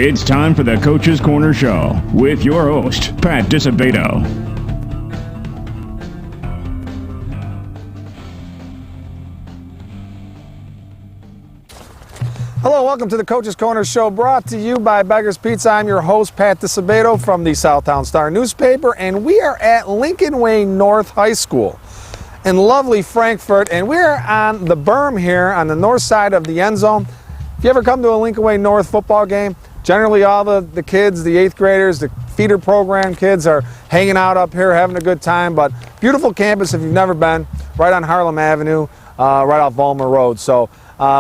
It's time for the Coach's Corner Show with your host, Pat DiSabato. Hello, welcome to the Coach's Corner Show, brought to you by Beggar's Pizza. I'm your host, Pat DiSabato from the Southtown Star newspaper, and we are at Lincoln Way North High School in lovely Frankfort, and we're on the berm here on the north side of the end zone. If you ever come to a Lincoln Way North football game, generally all the kids, the 8th graders, the feeder program kids are hanging out up here, having a good time. But beautiful campus if you've never been, right on Harlem Avenue, right off Vollmer Road. So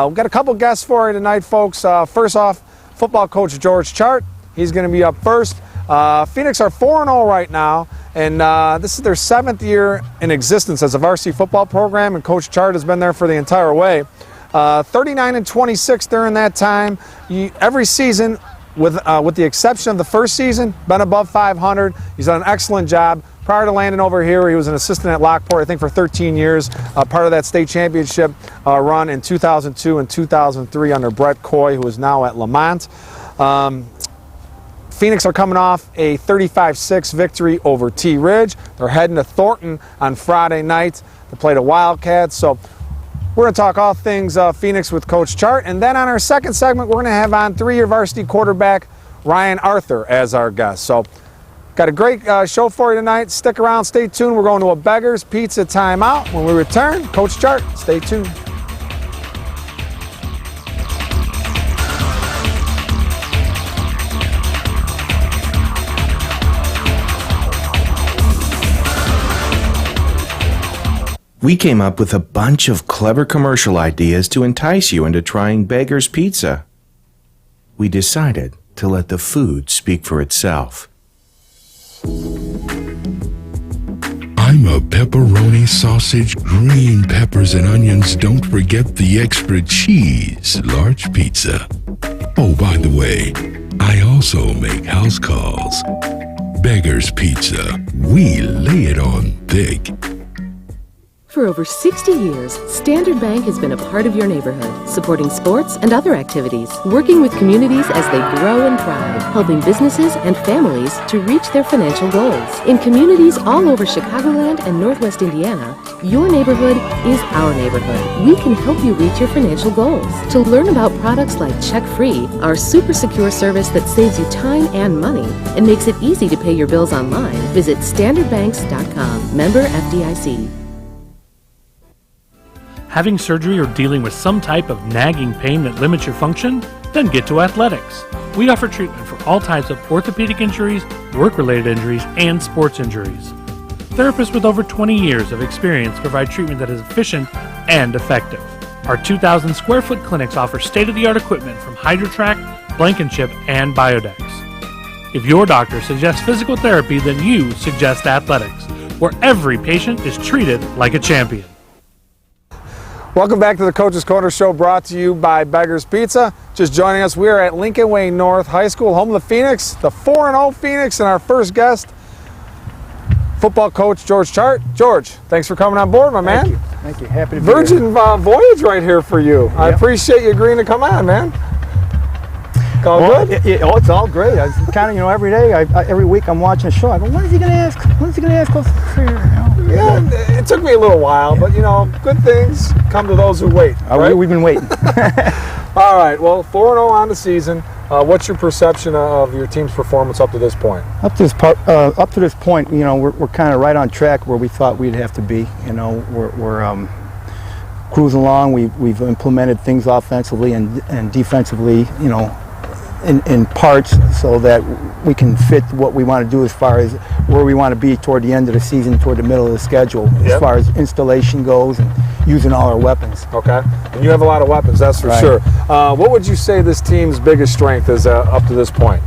we've got a couple guests for you tonight, folks. First off, football coach George Chart. He's going to be up first. Phoenix are 4-0 right now, and this is their 7th year in existence as a varsity football program, and Coach Chart has been there for the entire way. 39-26 during that time. Every season, with the exception of the first season, been above 500. He's done an excellent job. Prior to landing over here, he was an assistant at Lockport, I think, for 13 years. Part of that state championship run in 2002 and 2003 under Brett Coy, who is now at Lamont. Phoenix are coming off a 35-6 victory over T Ridge. They're heading to Thornton on Friday night to play the Wildcats. So we're going to talk all things Phoenix with Coach Chart. And then on our second segment, we're going to have on 3-year varsity quarterback Ryan Arthur as our guest. So got a great show for you tonight. Stick around, stay tuned. We're going to a Beggar's Pizza timeout. When we return, Coach Chart, stay tuned. We came up with a bunch of clever commercial ideas to entice you into trying Beggar's Pizza. We decided to let the food speak for itself. I'm a pepperoni sausage, green peppers and onions. Don't forget the extra cheese, large pizza. Oh, by the way, I also make house calls. Beggar's Pizza. We lay it on thick. For over 60 years, Standard Bank has been a part of your neighborhood, supporting sports and other activities, working with communities as they grow and thrive, helping businesses and families to reach their financial goals. In communities all over Chicagoland and Northwest Indiana, your neighborhood is our neighborhood. We can help you reach your financial goals. To learn about products like Check Free, our super secure service that saves you time and money and makes it easy to pay your bills online, visit standardbanks.com. Member FDIC. Having surgery or dealing with some type of nagging pain that limits your function? Then get to Athletics. We offer treatment for all types of orthopedic injuries, work-related injuries, and sports injuries. Therapists with over 20 years of experience provide treatment that is efficient and effective. Our 2,000 square foot clinics offer state-of-the-art equipment from HydroTrack, Blankenship, and Biodex. If your doctor suggests physical therapy, then you suggest Athletics, where every patient is treated like a champion. Welcome back to the Coach's Corner Show, brought to you by Beggar's Pizza. Just joining us, we are at Lincoln Way North High School, home of the Phoenix, the 4-0 Phoenix, and our first guest, football coach George Chart. George, thanks for coming on board, my man. Thank you. Happy to be Virgin here. Voyage right here for you. Yep. I appreciate you agreeing to come on, man. All good? It's all great. I kind of, every day, every week I'm watching a show. I go, when is he going to ask? When is he going to ask us for Yeah, it took me a little while, but good things come to those who wait. Right? We've been waiting. All right, well, 4-0 on the season. What's your perception of your team's performance up to this point? Up to this point, we're kind of right on track where we thought we'd have to be. We're cruising along. We've implemented things offensively and defensively, in parts, so that we can fit what we want to do as far as where we want to be toward the end of the season, toward the middle of the schedule, as far as installation goes and using all our weapons. Okay, and you have a lot of weapons, that's for sure. What would you say this team's biggest strength is up to this point?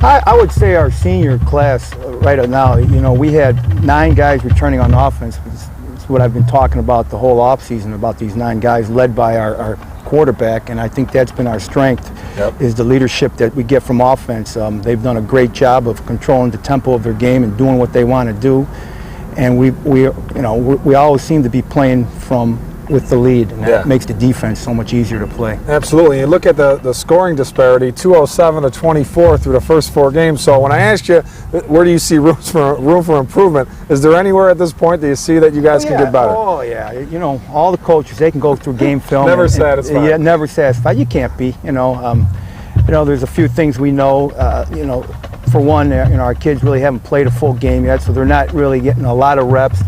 I would say our senior class right now, we had 9 guys returning on offense. It's what I've been talking about the whole offseason, about these 9 guys led by our quarterback, and I think that's been our strength, is the leadership that we get from offense. They've done a great job of controlling the tempo of their game and doing what they want to do, and we always seem to be playing from with the lead, and that makes the defense so much easier to play. Absolutely. You look at the scoring disparity, 207 to 24 through the first 4 games. So when I asked you, where do you see room for improvement? Is there anywhere at this point that you see that you guys can get better? Oh yeah, you know, all the coaches, they can go through game film. Never satisfied. Yeah, never satisfied. You can't be. You know, there's a few things we know. You know, for one, you know, our kids really haven't played a full game yet, so they're not really getting a lot of reps.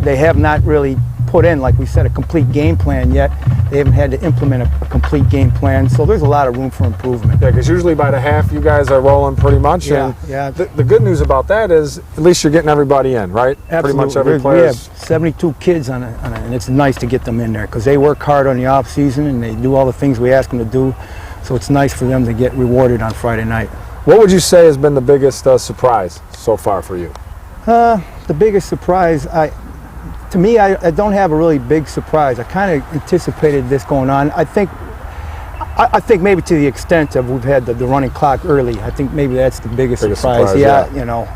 They have not really put in, like we said, a complete game plan yet. They haven't had to implement a complete game plan, so there's a lot of room for improvement. Yeah, because usually by the half you guys are rolling pretty much. Yeah, and the good news about that is at least you're getting everybody in, right? Absolutely. Pretty much every player. We have 72 kids on it, and it's nice to get them in there because they work hard on the off season and they do all the things we ask them to do. So it's nice for them to get rewarded on Friday night. What would you say has been the biggest surprise so far for you? The biggest surprise, to me, I don't have a really big surprise. I kind of anticipated this going on. I think maybe to the extent of we've had the running clock early. I think maybe that's the biggest surprise. Yeah, you know.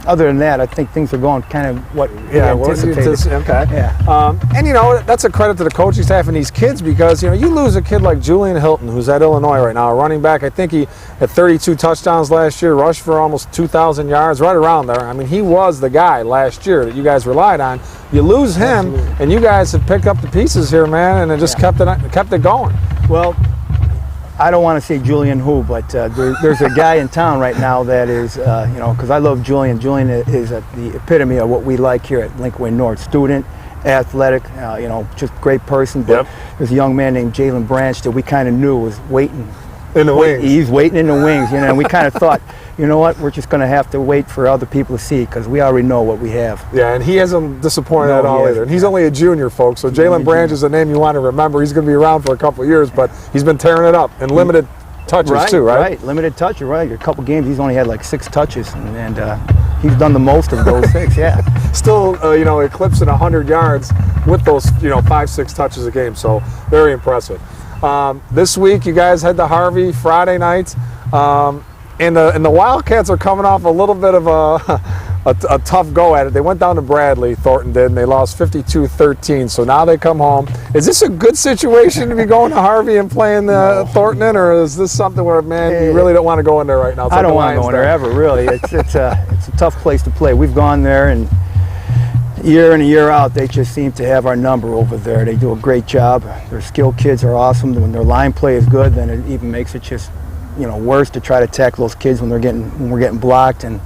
Other than that, I think things are going kind of what we anticipated. Okay. Yeah. And you know, that's a credit to the coaching staff and these kids because you know you lose a kid like Julian Hilton, who's at Illinois right now, a running back. I think he had 32 touchdowns last year, rushed for almost 2,000 yards, right around there. I mean, he was the guy last year that you guys relied on. You lose him, and you guys have picked up the pieces here, man, and it just kept it going. Well, I don't want to say Julian who, but there's a guy in town right now that is, you know, because I love Julian. Julian is the epitome of what we like here at Lincoln Way North. Student, athletic, you know, just great person. But there's a young man named Jalen Branch that we kind of knew was waiting. In the wings. He's waiting in the wings, you know, and we kind of thought, you know what, we're just going to have to wait for other people to see because we already know what we have. Yeah, and he hasn't disappointed at all either. And he's only a junior, folks, so Jalen Branch is a name you want to remember. He's going to be around for a couple of years, but he's been tearing it up in limited touches too, right? Right, limited touches, right. A couple games, he's only had like 6 touches, and he's done the most of those 6, yeah. Still, you know, eclipsing 100 yards with those, you know, 5-6 touches a game, so very impressive. This week, you guys head to Harvey Friday night, and the Wildcats are coming off a little bit of a tough go at it. They went down to Bradley, Thornton did, and they lost 52-13. So now they come home. Is this a good situation to be going to Harvey and playing Thornton in, or is this something where, man, you really don't want to go in there right now? I don't want to go in there ever, really. It's a tough place to play. We've gone there, and year in and year out, they just seem to have our number over there. They do a great job. Their skilled kids are awesome. When their line play is good, then it even makes it just, you know, worse to try to tackle those kids when we're getting blocked. And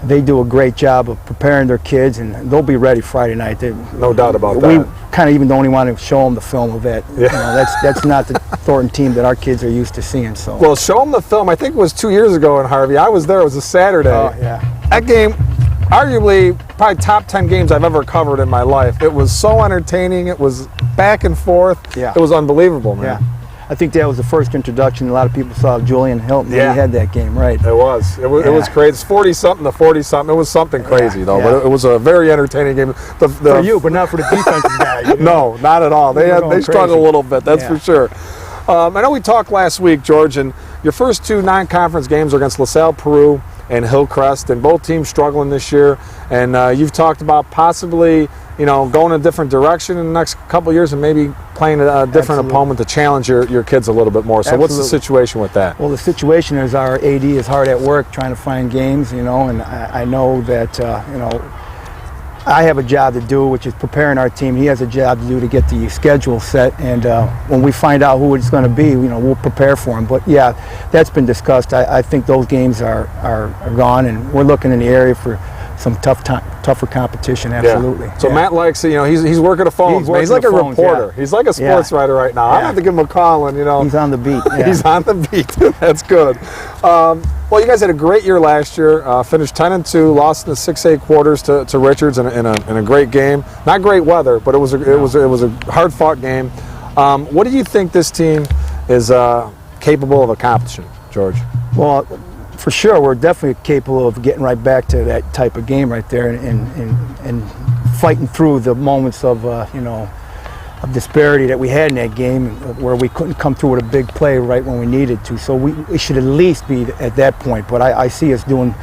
they do a great job of preparing their kids, and they'll be ready Friday night. No doubt about that. We kind of even don't even want to show them the film of that. You know, that's not the Thornton team that our kids are used to seeing. So well, show them the film. I think it was 2 years ago in Harvey. I was there. It was a Saturday. Oh yeah. That game, arguably probably top 10 games I've ever covered in my life. It was so entertaining. It was back and forth. Yeah. It was unbelievable, man. Yeah. I think that was the first introduction a lot of people saw of Julian Hilton. Yeah. He had that game, right? It was. It was crazy. It's 40-something to 40-something. It was something crazy, though. Yeah. But it was a very entertaining game. For you, but not for the defensive guy. You know? No, not at all. They struggled a little bit, that's for sure. I know we talked last week, George, and your first 2 non-conference games are against LaSalle Peru and Hillcrest, and both teams struggling this year. And you've talked about possibly, you know, going a different direction in the next couple of years and maybe playing a different opponent to challenge your kids a little bit more. So what's the situation with that? Well, the situation is our AD is hard at work trying to find games, you know, and I know that, you know, I have a job to do, which is preparing our team. He has a job to do to get the schedule set, and when we find out who it's going to be, you know, we'll prepare for him. But yeah, that's been discussed. I think those games are gone, and we're looking in the area for some tougher competition. Absolutely. Yeah. So Matt likes, you know, he's working the phones. He's like a reporter. Yeah. He's like a sports writer right now. I have to give him a call, and you know, he's on the beat. Yeah. He's on the beat. That's good. Well, you guys had a great year last year. Finished 10-2, lost in the 6A quarters to Richards in a great game. Not great weather, but it was a hard-fought game. What do you think this team is capable of accomplishing, George? Well, for sure, we're definitely capable of getting right back to that type of game right there, and fighting through the moments of you know, of disparity that we had in that game, where we couldn't come through with a big play right when we needed to. So we should at least be at that point. But I see us doing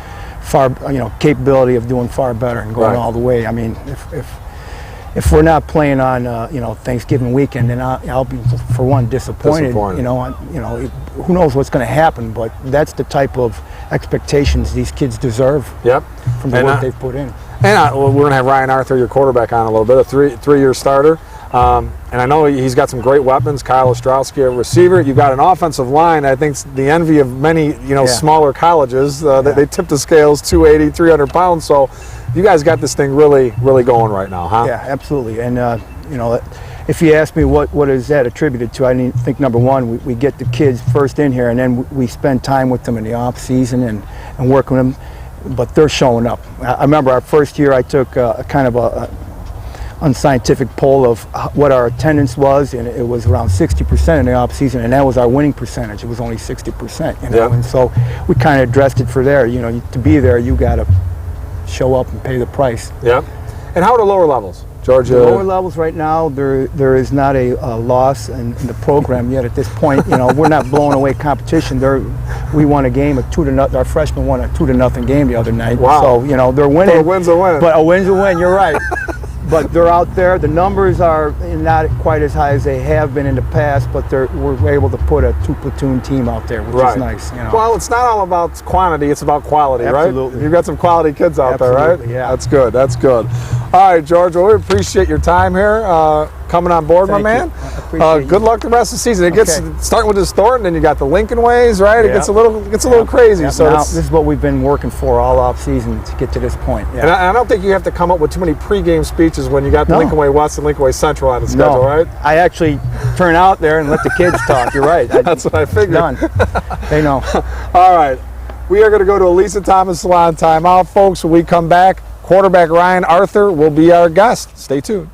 if we're not playing on Thanksgiving weekend, then I'll be, for one, disappointed. Who knows what's going to happen, but that's the type of expectations these kids deserve. Yep. From the work they've put in. And we're going to have Ryan Arthur, your quarterback, on a little bit, a three-year starter. And I know he's got some great weapons. Kyle Ostrowski, a receiver. You've got an offensive line. I think the envy of many, smaller colleges. They tip the scales 280, 300 pounds. So you guys got this thing really, really going right now, huh? Yeah, absolutely. And if you ask me what is that attributed to, I think number one, we get the kids first in here, and then we spend time with them in the off season and work with them. But they're showing up. I remember our first year, I took a kind of a unscientific poll of what our attendance was, and it was around 60% in the off season, and that was our winning percentage. It was only 60%, and so we kind of addressed it for there. To be there, you got to show up and pay the price. Yep. And how are the lower levels, Georgia? The lower levels right now, there is not a loss in the program yet at this point. We're not blowing away competition. We won a game, our freshmen won a 2-0 game the other night. Wow. So they're winning. But a win's a win. But a win's a win. You're right. But they're out there. The numbers are not quite as high as they have been in the past, but we're able to put a 2-platoon team out there, which is nice. Well, it's not all about quantity; it's about quality, Absolutely. right? You've got some quality kids out there, right? Yeah. That's good. That's good. All right, George. Well, we appreciate your time here, coming on board, Thank my man. you. I appreciate Good luck the rest of the season. It gets starting with this Thornton, then you got the Lincoln Ways, right? It gets a little crazy. Yep. So now, this is what we've been working for all off season to get to this point. Yeah. And I don't think you have to come up with too many pregame speeches when you got the Lincoln Way West and Lincoln Way Central on the schedule, right? I actually turn out there and let the kids talk. You're right. That's what I figured. Done. They know. All right. We are going to go to a Lisa Thomas Salon timeout, folks. When we come back, quarterback Ryan Arthur will be our guest. Stay tuned.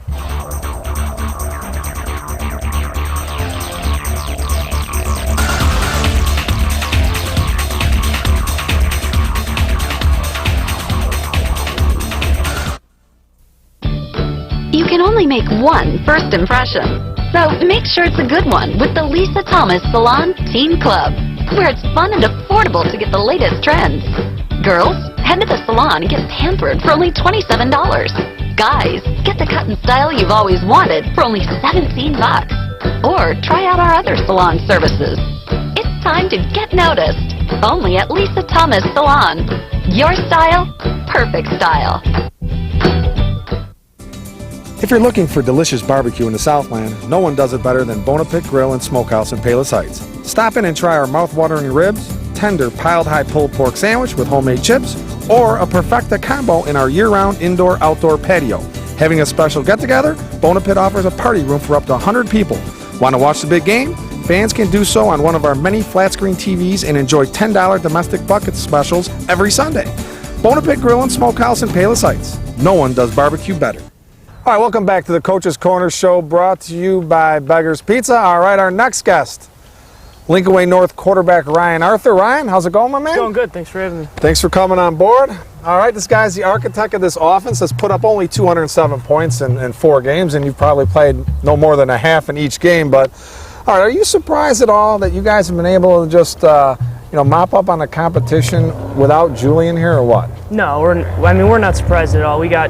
You can only make one first impression, so make sure it's a good one with the Lisa Thomas Salon Teen Club, where it's fun and affordable to get the latest trends. Girls, head to the salon and get pampered for only $27. Guys, get the cut and style you've always wanted for only $17. Or try out our other salon services. It's time to get noticed, only at Lisa Thomas Salon. Your style, perfect style. If you're looking for delicious barbecue in the Southland, no one does it better than Bona Pit Grill and Smokehouse in Palos Heights. Stop in and try our mouth-watering ribs, tender piled-high pulled pork sandwich with homemade chips, or a perfecta combo in our year-round indoor-outdoor patio. Having a special get-together, Bona Pit offers a party room for up to 100 people. Want to watch the big game? Fans can do so on one of our many flat-screen TVs and enjoy $10 domestic bucket specials every Sunday. Bona Pit Grill and Smokehouse in Palos Heights. No one does barbecue better. All right, welcome back to the Coach's Corner Show, brought to you by Beggar's Pizza. All right, our next guest, Lincoln Way North quarterback Ryan Arthur. Ryan, how's it going, my man? Going good. Thanks for having me. Thanks for coming on board. All right, this guy's the architect of this offense that's put up only 207 points in 4 games, and you've probably played no more than a half in each game. But, all right, are you surprised at all that you guys have been able to just, mop up on the competition without Julian here, or what? No, we're not surprised at all. We got,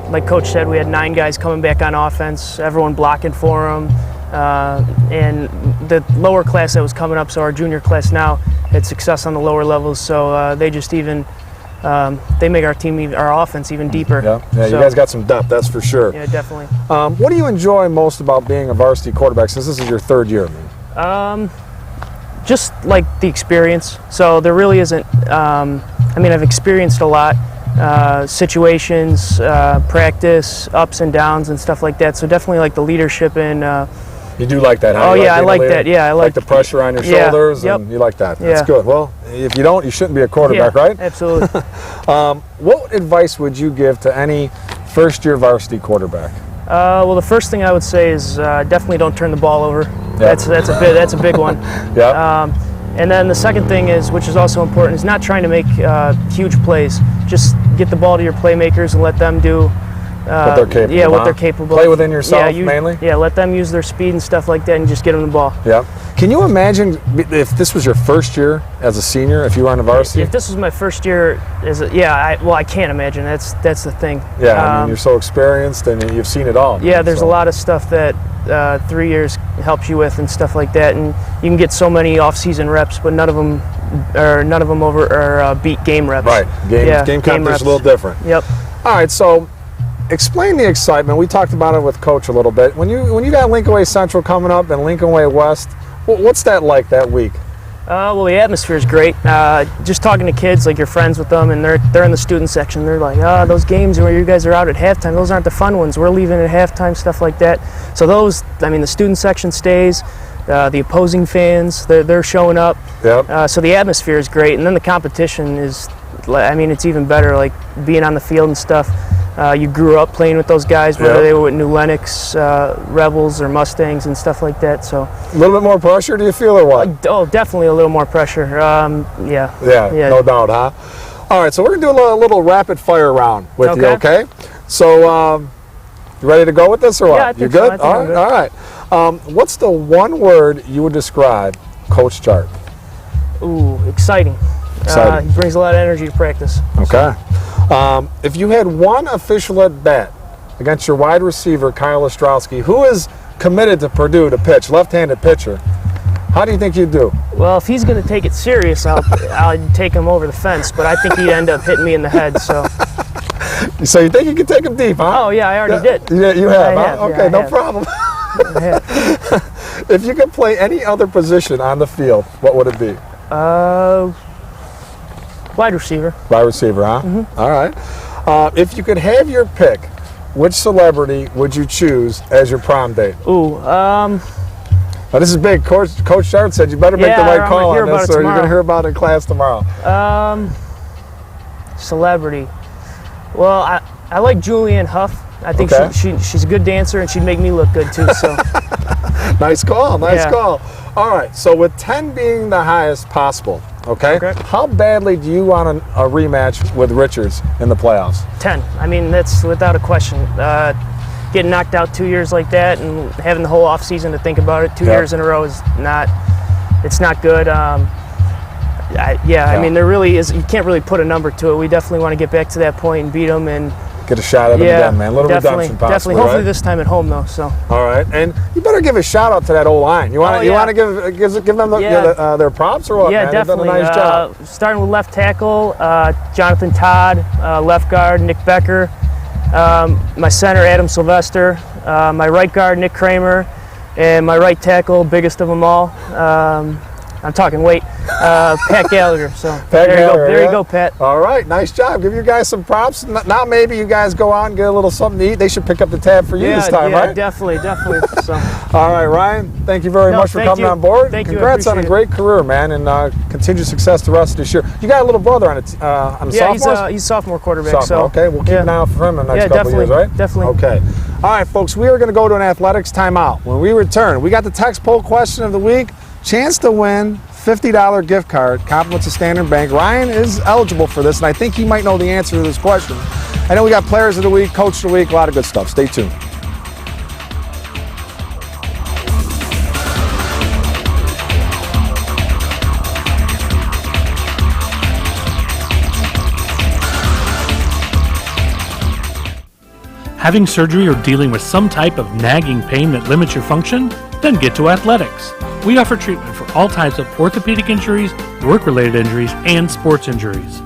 like Coach said, we had 9 guys coming back on offense, everyone blocking for them. And the lower class that was coming up, so our junior class now had success on the lower levels, so they just even they make our team, our offense even deeper. Yeah, so, you guys got some depth, that's for sure. Yeah, definitely. What do you enjoy most about being a varsity quarterback since this is your 3rd year, man? Just like the experience. So there really isn't, I've experienced a lot. Situations, practice, ups and downs and stuff like that. So definitely like the leadership and you do like that, huh? Oh, yeah, I like that. Yeah, I like the pressure on your shoulders, yep. and you like that. Yeah. That's good. Well, if you don't, you shouldn't be a quarterback, right? Absolutely. What advice would you give to any first-year varsity quarterback? Well, the first thing I would say is definitely don't turn the ball over. Yep. That's a big one. Yeah. And then the second thing is, which is also important, is not trying to make huge plays. Just get the ball to your playmakers and let them do what they're capable. Yeah, what they're capable. Play within yourself mainly. Yeah, let them use their speed and stuff like that, and just get them the ball. Yeah. Can you imagine if this was your first year as a senior, if you were on the varsity? If this was my first year I can't imagine. That's the thing. Yeah, I mean, you're so experienced and you've seen it all. Yeah, there's a lot of stuff that 3 years helps you with and stuff like that, and you can get so many off-season reps, but none of them beat game reps. Right. Game content is a little different. Yep. All right, so explain the excitement. We talked about it with Coach a little bit. When you got Lincoln Way Central coming up and Lincoln Way West, what's that like that week? Well, the atmosphere is great. Just talking to kids, like you're friends with them, and they're in the student section. They're like, those games where you guys are out at halftime, those aren't the fun ones. We're leaving at halftime, stuff like that. So the student section stays. The opposing fans, they're showing up. Yep. So the atmosphere is great, and then the competition is, it's even better. Like being on the field and stuff. You grew up playing with those guys, whether they were with New Lennox, Rebels, or Mustangs and stuff like that. So a little bit more pressure, do you feel, or what? Definitely a little more pressure. Yeah, no doubt, huh? All right, so we're gonna do a little rapid fire round with you, okay? So, you ready to go with this or what? Yeah, I think you good? So. I think I'm good. All right. What's the one word you would describe Coach Chart? Ooh, exciting. He brings a lot of energy to practice. Okay. If you had one official at bat against your wide receiver, Kyle Ostrowski, who is committed to Purdue to pitch, left-handed pitcher, how do you think you'd do? Well, if he's going to take it serious, I'll take him over the fence, but I think he'd end up hitting me in the head. So you think you could take him deep, huh? Oh, yeah, I already did. You have, huh? Okay, no have. problem. If you could play any other position on the field, what would it be? Wide receiver. Wide receiver, huh? Mm-hmm. All right. If you could have your pick, which celebrity would you choose as your prom date? Ooh, now this is big. Coach Chart said you better make the right call on this, or you're going to hear about it in class tomorrow. Celebrity. Well, I like Julianne Hough. I think she's a good dancer, and she'd make me look good too. So. Nice call. Nice call. All right. So with 10 being the highest possible, okay. How badly do you want a rematch with Richards in the playoffs? 10. I mean, that's without a question. Getting knocked out 2 years like that and having the whole off season to think about it 2 years in a row is not good. I mean, there really is. You can't really put a number to it. We definitely want to get back to that point and beat them and get a shot at them again, man. A little redemption possibly. Definitely. Hopefully this time at home though. So. All right, and you better give a shout out to that old line. You want to give them their props or what? Yeah, man? definitely. They've done a nice job. Starting with left tackle, Jonathan Todd, left guard Nick Becker, my center Adam Sylvester, my right guard Nick Kramer, and my right tackle, biggest of them all. I'm talking weight. Pat Gallagher. So there you go, Pat. All right, nice job. Give you guys some props. Now maybe you guys go out and get a little something to eat. They should pick up the tab for you this time, right? Definitely. So. All right, Ryan. Thank you very much for coming on board. Congrats on a great career, man, and continued success the rest of this year. You got a little brother on the sophomores? Yeah, he's a sophomore quarterback. Okay, we'll keep an eye out for him in the next couple of years, right? Definitely. Okay. All right, folks, we are going to go to an athletics timeout. When we return, we got the text poll question of the week. Chance to win $50 gift card, compliments of Standard Bank. Ryan is eligible for this, and I think he might know the answer to this question. I know we got players of the week, coach of the week, a lot of good stuff. Stay tuned. Having surgery or dealing with some type of nagging pain that limits your function? Then get to Athletics. We offer treatment for all types of orthopedic injuries, work-related injuries, and sports injuries.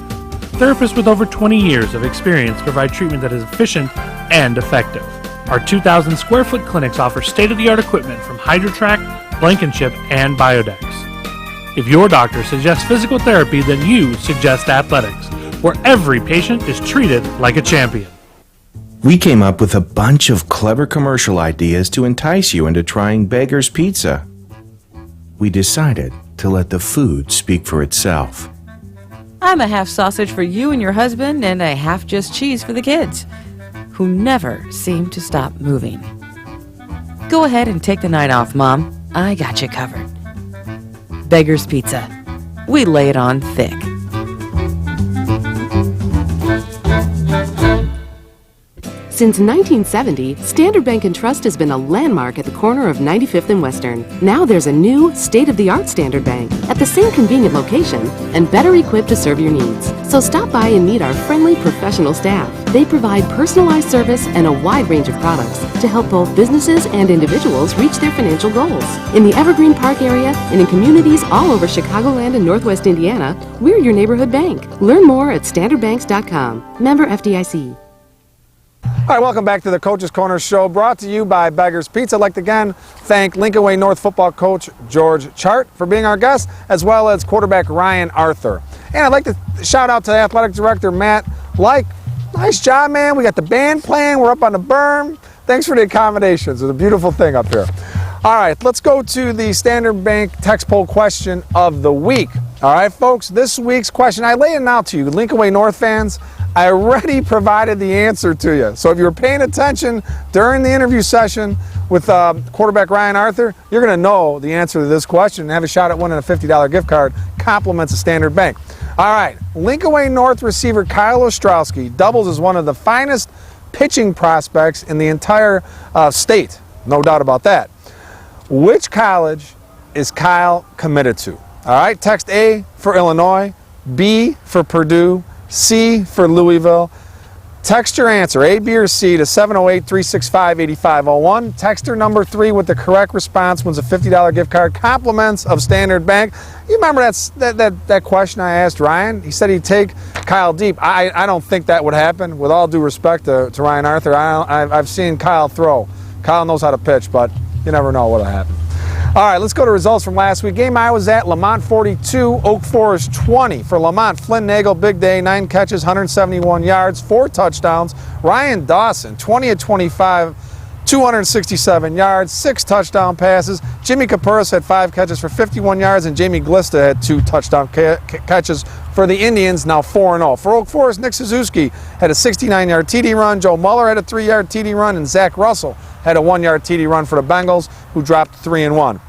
Therapists with over 20 years of experience provide treatment that is efficient and effective. Our 2,000 square foot clinics offer state-of-the-art equipment from HydroTrack, Blankenship, and Biodex. If your doctor suggests physical therapy, then you suggest Athletics, where every patient is treated like a champion. We came up with a bunch of clever commercial ideas to entice you into trying Beggar's Pizza. We decided to let the food speak for itself. I'm a half sausage for you and your husband and a half just cheese for the kids, who never seem to stop moving. Go ahead and take the night off, Mom. I got you covered. Beggar's Pizza. We lay it on thick. Since 1970, Standard Bank & Trust has been a landmark at the corner of 95th and Western. Now there's a new, state-of-the-art Standard Bank at the same convenient location and better equipped to serve your needs. So stop by and meet our friendly professional staff. They provide personalized service and a wide range of products to help both businesses and individuals reach their financial goals. In the Evergreen Park area and in communities all over Chicagoland and Northwest Indiana, we're your neighborhood bank. Learn more at standardbanks.com. Member FDIC. All right, welcome back to the Coach's Corner Show, brought to you by Beggar's Pizza. I'd like to again thank Lincoln Way North football coach George Chart for being our guest, as well as quarterback Ryan Arthur. And I'd like to shout out to the athletic director, Matt Like. Nice job, man. We got the band playing. We're up on the berm. Thanks for the accommodations. It's a beautiful thing up here. All right, let's go to the Standard Bank text poll question of the week. All right, folks, this week's question, I lay it out to you, Lincoln Way North fans. I already provided the answer to you. So if you were paying attention during the interview session with quarterback Ryan Arthur, you're going to know the answer to this question and have a shot at winning a $50 gift card, compliments of Standard Bank. All right, Lincoln Way North receiver Kyle Ostrowski doubles as one of the finest pitching prospects in the entire state. No doubt about that. Which college is Kyle committed to? All right, text A for Illinois, B for Purdue, C for Louisville. Text your answer, A, B, or C, to 708-365-8501. Texter number 3 with the correct response wins a $50 gift card, compliments of Standard Bank. You remember that question I asked Ryan? He said he'd take Kyle deep. I don't think that would happen. With all due respect to Ryan Arthur, I've seen Kyle throw. Kyle knows how to pitch, but you never know what'll happen. All right, let's go to results from last week. Game I was at, Lamont 42, Oak Forest 20. For Lamont, Flynn Nagel, big day, 9 catches, 171 yards, 4 touchdowns. Ryan Dawson, 20 of 25, 267 yards, 6 touchdown passes. Jimmy Kapuris had 5 catches for 51 yards, and Jamie Glista had 2 touchdown catches for the Indians, now 4-0. For Oak Forest, Nick Suzuki had a 69-yard TD run. Joe Muller had a 3-yard TD run, and Zach Russell had a 1-yard TD run for the Bengals, who dropped 3-1.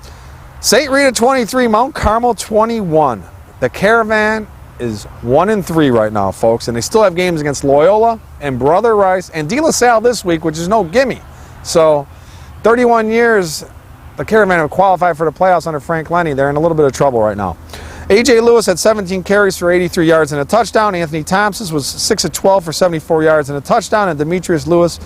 St. Rita 23, Mount Carmel 21. The Caravan is 1-3 right now, folks, and they still have games against Loyola and Brother Rice and De La Salle this week, which is no gimme. So, 31 years, the Caravan have qualified for the playoffs under Frank Lenny. They're in a little bit of trouble right now. A.J. Lewis had 17 carries for 83 yards and a touchdown. Anthony Thompson was 6 of 12 for 74 yards and a touchdown. And Demetrius Lewis,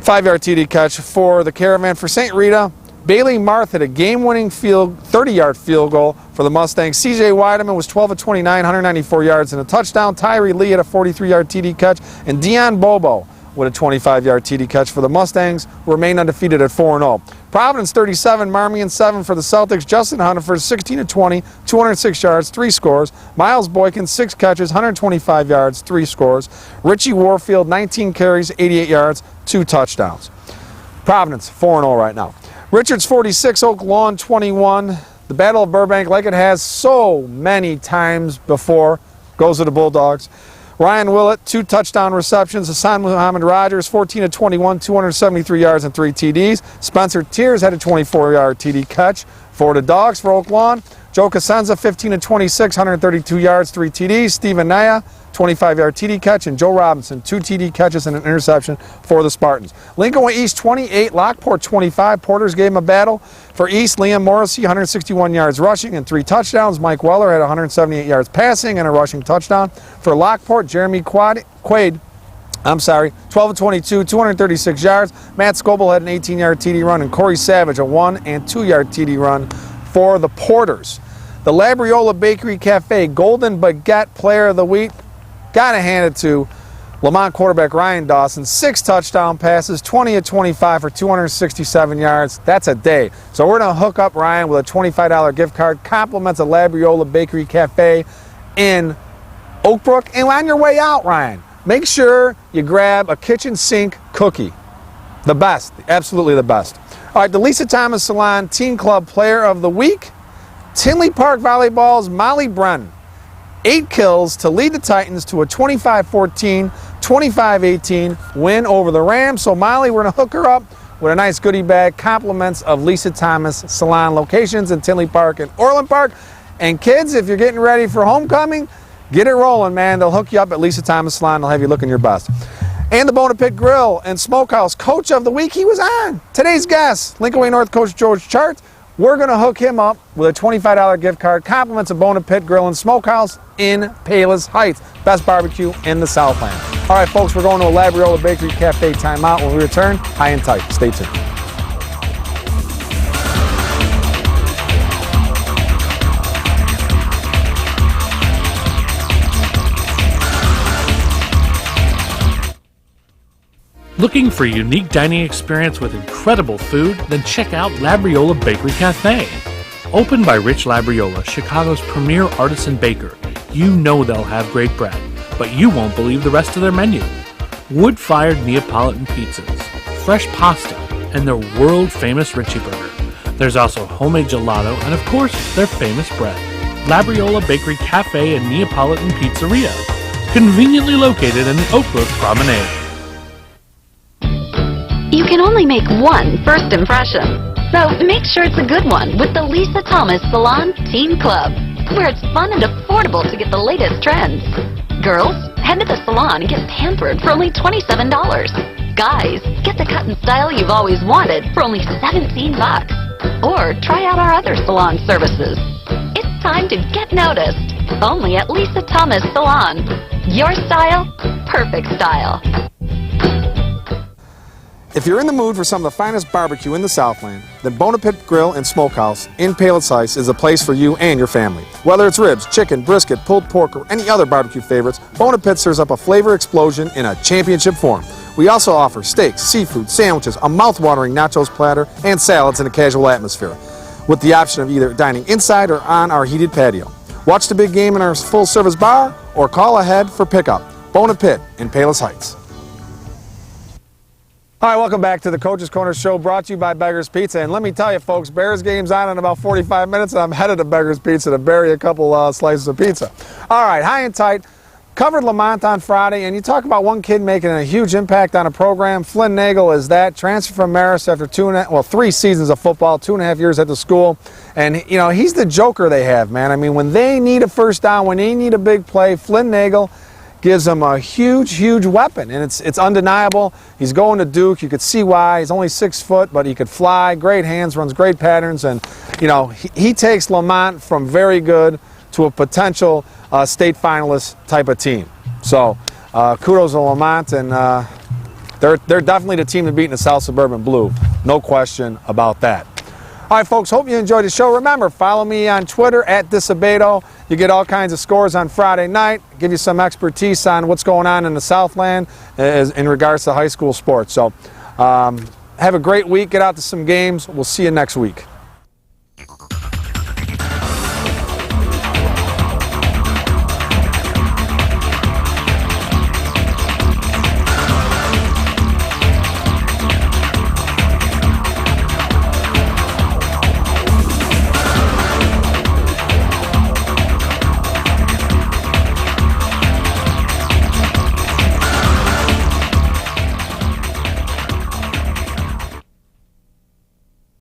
5-yard TD catch for the Caravan. For St. Rita, Bailey Marth had a game-winning 30-yard field goal for the Mustangs. C.J. Weideman was 12 of 29, 194 yards and a touchdown. Tyree Lee had a 43-yard TD catch. And Dion Bobo with a 25-yard TD catch for the Mustangs, who remain undefeated at 4-0. Providence 37, Marmion 7 for the Celtics. Justin Hunterford 16 of 20, 206 yards, 3 scores. Miles Boykin 6 catches, 125 yards, 3 scores. Richie Warfield 19 carries, 88 yards, 2 touchdowns. Providence 4-0 right now. Richards 46, Oak Lawn 21. The Battle of Burbank, like it has so many times before, goes to the Bulldogs. Ryan Willett, 2 touchdown receptions. Hassan Muhammad Rogers, 14 of 21, 273 yards and 3 TDs. Spencer Tiers had a 24-yard TD catch for the Dogs for Oak Lawn. Joe Cosenza, 15 of 26, 132 yards, 3 TDs. Steven Naya, 25-yard TD catch. And Joe Robinson, 2 TD catches and an interception for the Spartans. Lincoln Way East 28, Lockport 25. Porters gave him a battle. For East, Liam Morrissey, 161 yards rushing and 3 touchdowns. Mike Weller had 178 yards passing and a rushing touchdown. For Lockport, Jeremy Quaid, 12 of 22, 236 yards. Matt Scoble had an 18-yard TD run, and Corey Savage a 1- and 2-yard TD run for the Porters. The Labriola Bakery Cafe Golden Baguette Player of the Week, gotta hand it to Lamont quarterback Ryan Dawson. 6 touchdown passes, 20 of 25 for 267 yards. That's a day. So we're going to hook up Ryan with a $25 gift card. Compliments of Labriola Bakery Cafe in Oakbrook. And on your way out, Ryan, make sure you grab a kitchen sink cookie. The best. Absolutely the best. All right, the Lisa Thomas Salon Teen Club Player of the Week. Tinley Park Volleyball's Molly Brennan. 8 kills to lead the Titans to a 25-14, 25-18 win over the Rams. So Molly, we're going to hook her up with a nice goodie bag. Compliments of Lisa Thomas Salon, locations in Tinley Park and Orland Park. And kids, if you're getting ready for homecoming, get it rolling, man. They'll hook you up at Lisa Thomas Salon. They'll have you looking your best. And the Bona Pit Grill and Smokehouse Coach of the Week, he was on. Today's guest, Lincoln Way North coach George Chart. We're going to hook him up with a $25 gift card, compliments of Bona Pit Grill and Smokehouse in Palos Heights. Best barbecue in the Southland. All right, folks, we're going to a Labriola Bakery Cafe timeout. When we return, high and tight. Stay tuned. Looking for a unique dining experience with incredible food? Then check out Labriola Bakery Cafe. Opened by Rich Labriola, Chicago's premier artisan baker, you know they'll have great bread, but you won't believe the rest of their menu. Wood-fired Neapolitan pizzas, fresh pasta, and their world-famous Richie Burger. There's also homemade gelato and, of course, their famous bread. Labriola Bakery Cafe and Neapolitan Pizzeria, conveniently located in the Oakbrook Promenade. You can only make one first impression, so make sure it's a good one with the Lisa Thomas Salon Teen Club, where it's fun and affordable to get the latest trends. Girls, head to the salon and get pampered for only $27. Guys, get the cut and style you've always wanted for only $17. Or try out our other salon services. It's time to get noticed, only at Lisa Thomas Salon. Your style, perfect style. If you're in the mood for some of the finest barbecue in the Southland, then Bona Pit Grill and Smokehouse in Palos Heights is a place for you and your family. Whether it's ribs, chicken, brisket, pulled pork, or any other barbecue favorites, Bona Pit serves up a flavor explosion in a championship form. We also offer steaks, seafood, sandwiches, a mouth-watering nachos platter, and salads in a casual atmosphere, with the option of either dining inside or on our heated patio. Watch the big game in our full-service bar or call ahead for pickup. Bona Pit in Palos Heights. All right, welcome back to the Coach's Corner Show, brought to you by Beggar's Pizza. And let me tell you, folks, Bears game's on in about 45 minutes, and I'm headed to Beggar's Pizza to bury a couple slices of pizza. All right, high and tight. Covered Lamont on Friday, and you talk about one kid making a huge impact on a program. Flynn Nagel is that, transferred from Marist after 3 seasons of football, 2.5 years at the school. And, you know, he's the joker they have, man. I mean, when they need a first down, when they need a big play, Flynn Nagel gives him a huge, huge weapon, and it's undeniable. He's going to Duke. You could see why. He's only 6 foot, but he could fly. Great hands, runs great patterns, and you know he takes Lamont from very good to a potential state finalist type of team. So kudos to Lamont, and they're definitely the team to beat in the South Suburban Blue. No question about that. All right, folks, hope you enjoyed the show. Remember, follow me on Twitter at Disabeto. You get all kinds of scores on Friday night, give you some expertise on what's going on in the Southland in regards to high school sports. So have a great week. Get out to some games. We'll see you next week.